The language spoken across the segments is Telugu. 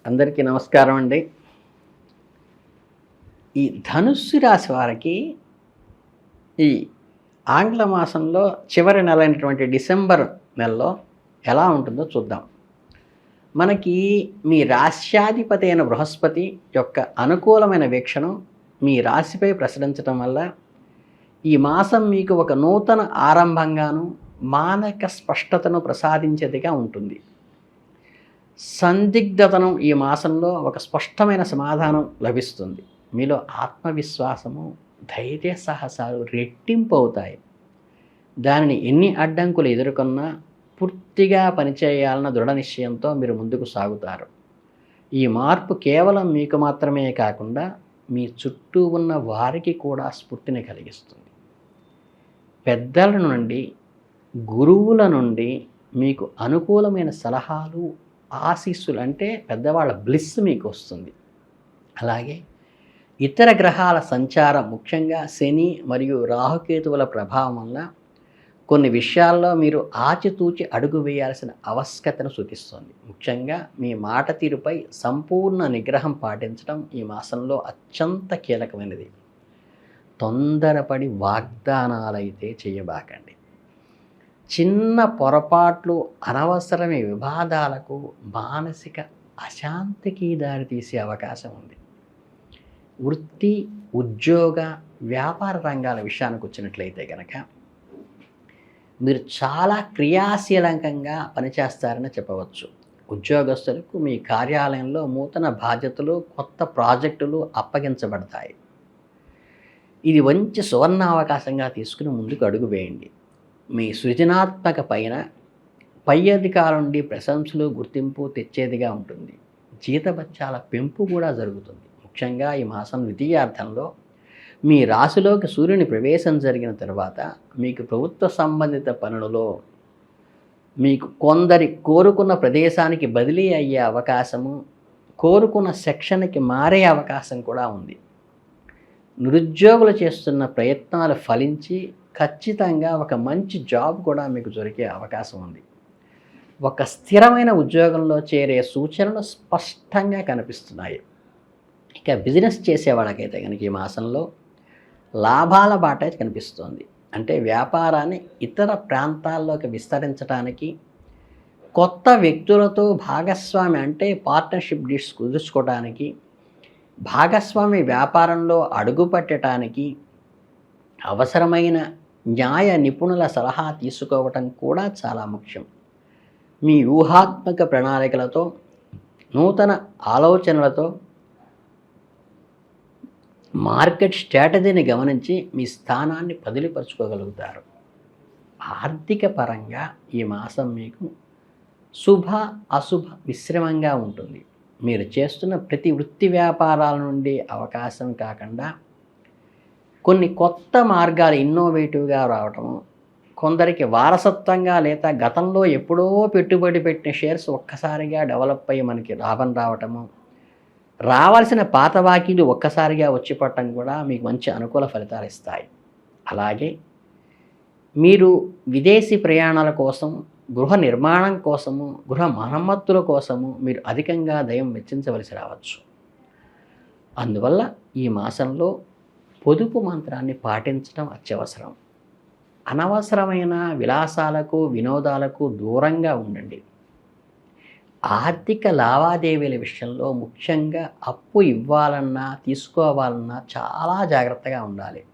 అందరికీ నమస్కారం అండి. ఈ ధనుస్సు రాశి వారికి ఈ ఆంగ్ల మాసంలో చివరి నెల అయినటువంటి డిసెంబర్ నెలలో ఎలా ఉంటుందో చూద్దాం. మనకి మీ రాశ్యాధిపతి అయిన బృహస్పతి యొక్క అనుకూలమైన వీక్షణం మీ రాశిపై ప్రసరించడం వల్ల ఈ మాసం మీకు ఒక నూతన ఆరంభంగాను మానసిక స్పష్టతను ప్రసాదించేదిగా ఉంటుంది. సందిగ్ధతను ఈ మాసంలో ఒక స్పష్టమైన సమాధానం లభిస్తుంది. మీలో ఆత్మవిశ్వాసము, ధైర్య సాహసాలు రెట్టింపు అవుతాయి. దానిని ఎన్ని అడ్డంకులు ఎదుర్కొన్నా పూర్తిగా పనిచేయాలన్న దృఢ నిశ్చయంతో మీరు ముందుకు సాగుతారు. ఈ మార్పు కేవలం మీకు మాత్రమే కాకుండా మీ చుట్టూ ఉన్న వారికి కూడా స్ఫూర్తిని కలిగిస్తుంది. పెద్దల నుండి, గురువుల నుండి మీకు అనుకూలమైన సలహాలు, ఆశీస్సులు, అంటే పెద్దవాళ్ళ బ్లిస్ మీకు వస్తుంది. అలాగే ఇతర గ్రహాల సంచారం, ముఖ్యంగా శని మరియు రాహుకేతువుల ప్రభావం వల్ల కొన్ని విషయాల్లో మీరు ఆచితూచి అడుగు వేయాల్సిన ఆవశ్యకతను సూచిస్తుంది. ముఖ్యంగా మీ మాట తీరుపై సంపూర్ణ నిగ్రహం పాటించడం ఈ మాసంలో అత్యంత కీలకమైనది. తొందరపడి వాగ్దానాలైతే చేయబాకండి. చిన్న పొరపాట్లు అనవసరమైన వివాదాలకు, మానసిక అశాంతికి దారితీసే అవకాశం ఉంది. వృత్తి, ఉద్యోగ, వ్యాపార రంగాల విషయానికి వచ్చినట్లయితే కనుక మీరు చాలా క్రియాశీలకంగా పనిచేస్తారని చెప్పవచ్చు. ఉద్యోగస్తులకు మీ కార్యాలయంలో నూతన బాధ్యతలు, కొత్త ప్రాజెక్టులు అప్పగించబడతాయి. ఇది మంచి సువర్ణావకాశంగా తీసుకుని ముందుకు అడుగు వేయండి. మీ సృజనాత్మక పై అధికారుల నుండి ప్రశంసలు, గుర్తింపు తెచ్చేదిగా ఉంటుంది. జీతభత్యాల పెంపు కూడా జరుగుతుంది. ముఖ్యంగా ఈ మాసం ద్వితీయార్థంలో మీ రాశిలోకి సూర్యుని ప్రవేశం జరిగిన తర్వాత మీకు ప్రభుత్వ సంబంధిత పనులలో మీకు కొందరి కోరుకున్న ప్రదేశానికి బదిలీ అయ్యే అవకాశము, కోరుకున్న సెక్షన్కి మారే అవకాశం కూడా ఉంది. నిరుద్యోగులు చేస్తున్న ప్రయత్నాలు ఫలించి ఖచ్చితంగా ఒక మంచి జాబ్ కూడా మీకు దొరికే అవకాశం ఉంది. ఒక స్థిరమైన ఉద్యోగంలో చేరే సూచనలు స్పష్టంగా కనిపిస్తున్నాయి. ఇక బిజినెస్ చేసే వాళ్ళకైతే కనుక ఈ మాసంలో లాభాల బాట కనిపిస్తోంది. అంటే వ్యాపారాన్ని ఇతర ప్రాంతాల్లోకి విస్తరించడానికి, కొత్త వ్యక్తులతో భాగస్వామి, అంటే పార్ట్నర్షిప్ డీల్స్ కుదుర్చుకోవడానికి, భాగస్వామి వ్యాపారంలో అడుగుపెట్టడానికి అవసరమైన న్యాయ నిపుణుల సలహా తీసుకోవటం కూడా చాలా ముఖ్యం. మీ ఊహాత్మక ప్రణాళికలతో, నూతన ఆలోచనలతో మార్కెట్ స్ట్రాటజీని గమనించి మీ స్థానాన్ని పదిలిపరుచుకోగలుగుతారు. ఆర్థిక పరంగా ఈ మాసం మీకు శుభ అశుభ మిశ్రమంగా ఉంటుంది. మీరు చేస్తున్న ప్రతి వృత్తి వ్యాపారాల నుండి అవకాశం కాకుండా కొన్ని కొత్త మార్గాలు ఇన్నోవేటివ్గా రావటము, కొందరికి వారసత్వంగా లేదా గతంలో ఎప్పుడో పెట్టుబడి పెట్టిన షేర్స్ ఒక్కసారిగా డెవలప్ అయ్యి మనకి లాభం రావటము, రావాల్సిన పాత బాకీలు ఒక్కసారిగా వచ్చి పట్టడం కూడా మీకు మంచి అనుకూల ఫలితాలు ఇస్తాయి. అలాగే మీరు విదేశీ ప్రయాణాల కోసం, గృహ నిర్మాణం కోసము, గృహ మరమ్మతుల కోసము మీరు అధికంగా దయం వెచ్చించవలసి రావచ్చు. అందువల్ల ఈ మాసంలో పొదుపు మంత్రాన్ని పాటించడం అత్యవసరం. అనవసరమైన విలాసాలకు, వినోదాలకు దూరంగా ఉండండి. ఆర్థిక లావాదేవీల విషయంలో, ముఖ్యంగా అప్పు ఇవ్వాలన్నా తీసుకోవాలన్నా చాలా జాగ్రత్తగా ఉండాలి.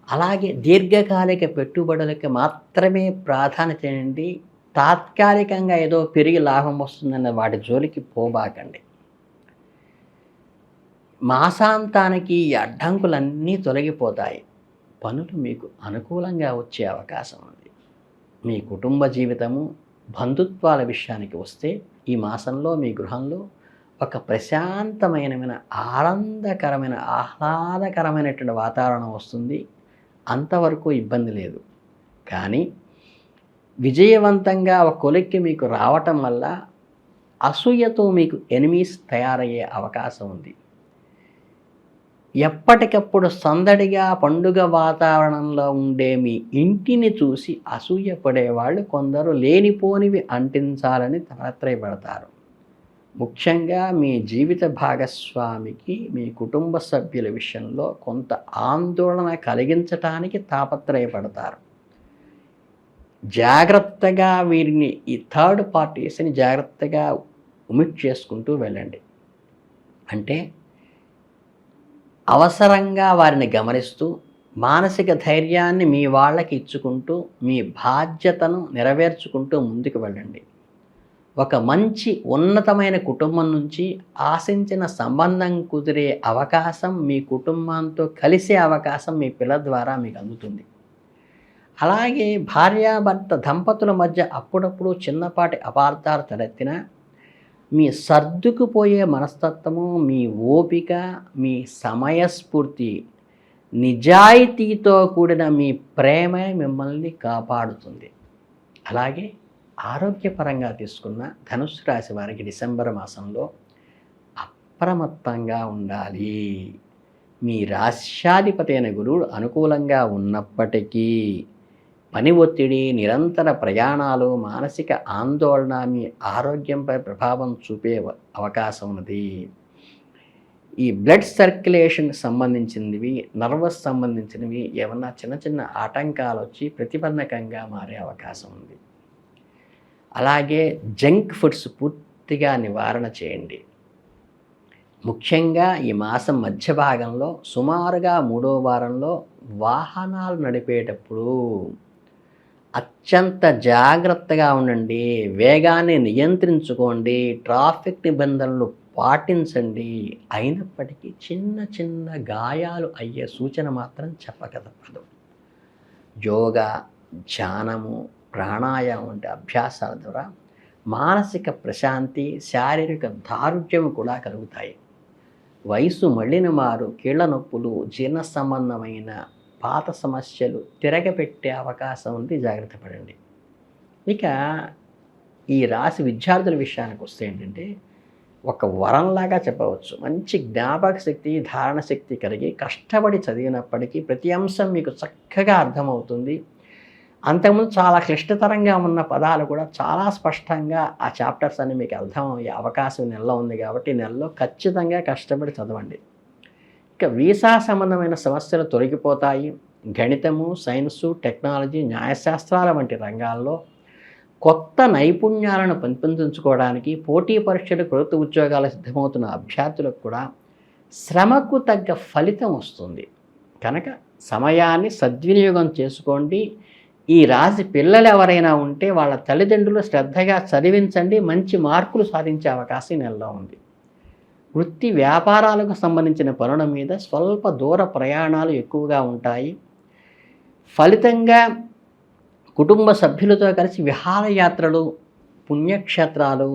అలాగే దీర్ఘకాలిక పెట్టుబడులకి మాత్రమే ప్రాధాన్యత ఇవ్వండి. తాత్కాలికంగా ఏదో పెరిగి లాభం వస్తుందన్న వాటి జోలికి పోబాకండి. మాసాంతానికి ఈ అడ్డంకులన్నీ తొలగిపోతాయి. పనులు మీకు అనుకూలంగా వచ్చే అవకాశం ఉంది. మీ కుటుంబ జీవితము, బంధుత్వాల విషయానికి వస్తే ఈ మాసంలో మీ గృహంలో ఒక ప్రశాంతమైన, ఆహ్లాదకరమైనటువంటి వాతావరణం వస్తుంది. అంతవరకు ఇబ్బంది లేదు. కానీ విజయవంతంగా ఒక కొలిక్కి మీకు రావటం వల్ల అసూయతో మీకు ఎనిమీస్ తయారయ్యే అవకాశం ఉంది. ఎప్పటికప్పుడు సందడిగా పండుగ వాతావరణంలో ఉండే మీ ఇంటిని చూసి అసూయపడేవాళ్ళు కొందరు లేనిపోనివి అంటించాలని తాత్పర్యపడతారు. ముఖ్యంగా మీ జీవిత భాగస్వామికి మీ కుటుంబ సభ్యుల విషయంలో కొంత ఆందోళన కలిగించటానికి తాపత్రయపడతారు. జాగ్రత్తగా వీరిని ఈ థర్డ్ పార్టీస్ని జాగ్రత్తగా ఒమిట్ చేసుకుంటూ వెళ్ళండి. అంటే అవసరంగా వారిని గమనిస్తూ మానసిక ధైర్యాన్ని మీ వాళ్ళకి ఇచ్చుకుంటూ మీ బాధ్యతను నెరవేర్చుకుంటూ ముందుకు వెళ్ళండి. ఒక మంచి ఉన్నతమైన కుటుంబం నుంచి ఆశించిన సంబంధం కుదిరే అవకాశం, మీ కుటుంబంతో కలిసే అవకాశం మీ పిల్లల ద్వారా మీకు అందుతుంది. అలాగే భార్యాభర్త దంపతుల మధ్య అప్పుడప్పుడు చిన్నపాటి అపార్థాలు తలెత్తినా మీ సర్దుకుపోయే మనస్తత్వము, మీ ఓపిక, మీ సమయస్ఫూర్తి, నిజాయితీతో కూడిన మీ ప్రేమే మిమ్మల్ని కాపాడుతుంది. అలాగే ఆరోగ్యపరంగా తీసుకున్న ధనుస్సు రాశి వారికి డిసెంబర్ మాసంలో అప్రమత్తంగా ఉండాలి. మీ రాశ్యాధిపతి అయిన గురువు అనుకూలంగా ఉన్నప్పటికీ పని ఒత్తిడి, నిరంతర ప్రయాణాలు, మానసిక ఆందోళన మీ ఆరోగ్యంపై ప్రభావం చూపే అవకాశం ఉన్నది. ఈ బ్లడ్ సర్క్యులేషన్కి సంబంధించినవి, నర్వస్ సంబంధించినవి ఏమన్నా చిన్న చిన్న ఆటంకాలు వచ్చి ప్రతిబంధకంగా మారే అవకాశం ఉంది. అలాగే జంక్ ఫుడ్స్ పూర్తిగా నివారణ చేయండి. ముఖ్యంగా ఈ మాసం మధ్య భాగంలో సుమారుగా 3వ వారంలో వాహనాలు నడిపేటప్పుడు అత్యంత జాగ్రత్తగా ఉండండి. వేగాన్ని నియంత్రించుకోండి. ట్రాఫిక్ నిబంధనలు పాటించండి. అయినప్పటికీ చిన్న చిన్న గాయాలు అయ్యే సూచన మాత్రం చెప్పక తప్పదు. యోగా, ధ్యానము, ప్రాణాయామం వంటి అభ్యాసాల ద్వారా మానసిక ప్రశాంతి, శారీరక దారుఢ్యం కూడా కలుగుతాయి. వయసు మళ్ళిన మారు కీళ్ల నొప్పులు, జీర్ణ సంబంధమైన పాత సమస్యలు తిరగపెట్టే అవకాశం ఉంది. జాగ్రత్త పడండి. ఇక ఈ రాశి విద్యార్థుల విషయానికి వస్తే ఏంటంటే ఒక వరంలాగా చెప్పవచ్చు. మంచి జ్ఞాపక శక్తి, ధారణ శక్తి కలిగి కష్టపడి చదివినప్పటికీ ప్రతి అంశం మీకు చక్కగా అర్థమవుతుంది. అంతకుముందు చాలా క్లిష్టతరంగా ఉన్న పదాలు కూడా చాలా స్పష్టంగా ఆ చాప్టర్స్ అన్ని మీకు అర్థమయ్యే అవకాశం నెలలో ఉంది. కాబట్టి నెలలో ఖచ్చితంగా కష్టపడి చదవండి. ఇక వీసా సంబంధమైన సమస్యలు తొలగిపోతాయి. గణితము, సైన్సు, టెక్నాలజీ, న్యాయశాస్త్రాల వంటి రంగాల్లో కొత్త నైపుణ్యాలను పెంపొందించుకోవడానికి, పోటీ పరీక్షలు, ప్రభుత్వ ఉద్యోగాలు సిద్ధమవుతున్న అభ్యర్థులకు కూడా శ్రమకు తగ్గ ఫలితం వస్తుంది. కనుక సమయాన్ని సద్వినియోగం చేసుకోండి. ఈ రాశి పిల్లలు ఎవరైనా ఉంటే వాళ్ళ తల్లిదండ్రులు శ్రద్ధగా చదివించండి. మంచి మార్కులు సాధించే అవకాశం నెలలో ఉంది. వృత్తి వ్యాపారాలకు సంబంధించిన పనుల మీద స్వల్ప దూర ప్రయాణాలు ఎక్కువగా ఉంటాయి. ఫలితంగా కుటుంబ సభ్యులతో కలిసి విహారయాత్రలు, పుణ్యక్షేత్రాలు,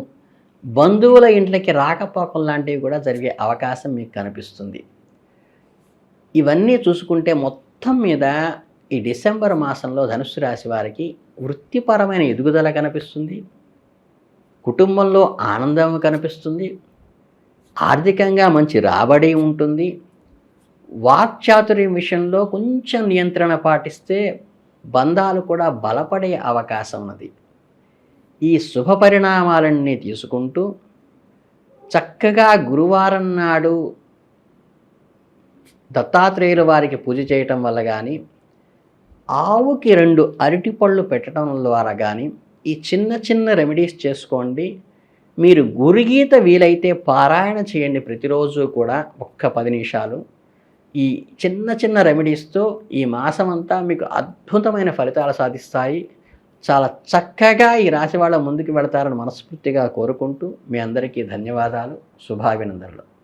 బంధువుల ఇంట్లోకి రాకపోకలు లాంటివి కూడా జరిగే అవకాశం మీకు కనిపిస్తుంది. ఇవన్నీ చూసుకుంటే మొత్తం మీద ఈ డిసెంబర్ మాసంలో ధనుస్సు రాశి వారికి వృత్తిపరమైన ఎదుగుదల కనిపిస్తుంది. కుటుంబంలో ఆనందం కనిపిస్తుంది. ఆర్థికంగా మంచి రాబడి ఉంటుంది. వాక్చాతుర్యం విషయంలో కొంచెం నియంత్రణ పాటిస్తే బంధాలు కూడా బలపడే అవకాశం ఉన్నది. ఈ శుభ పరిణామాలన్నీ తీసుకుంటూ చక్కగా గురువారం నాడు దత్తాత్రేయుల వారికి పూజ చేయటం వల్ల కానీ, ఆవుకి 2 అరటిపళ్ళు పెట్టడం ద్వారా కానీ ఈ చిన్న చిన్న రెమెడీస్ చేసుకోండి. మీరు గురుగీత వీలైతే పారాయణ చేయండి ప్రతిరోజు కూడా ఒక్క 10 నిమిషాలు. ఈ చిన్న చిన్న రెమెడీస్తో ఈ మాసమంతా మీకు అద్భుతమైన ఫలితాలు సాధిస్తాయి. చాలా చక్కగా ఈ రాశి వాళ్ళ ముందుకు వెళతారని మనస్ఫూర్తిగా కోరుకుంటూ మీ అందరికీ ధన్యవాదాలు, శుభాభినందనలు.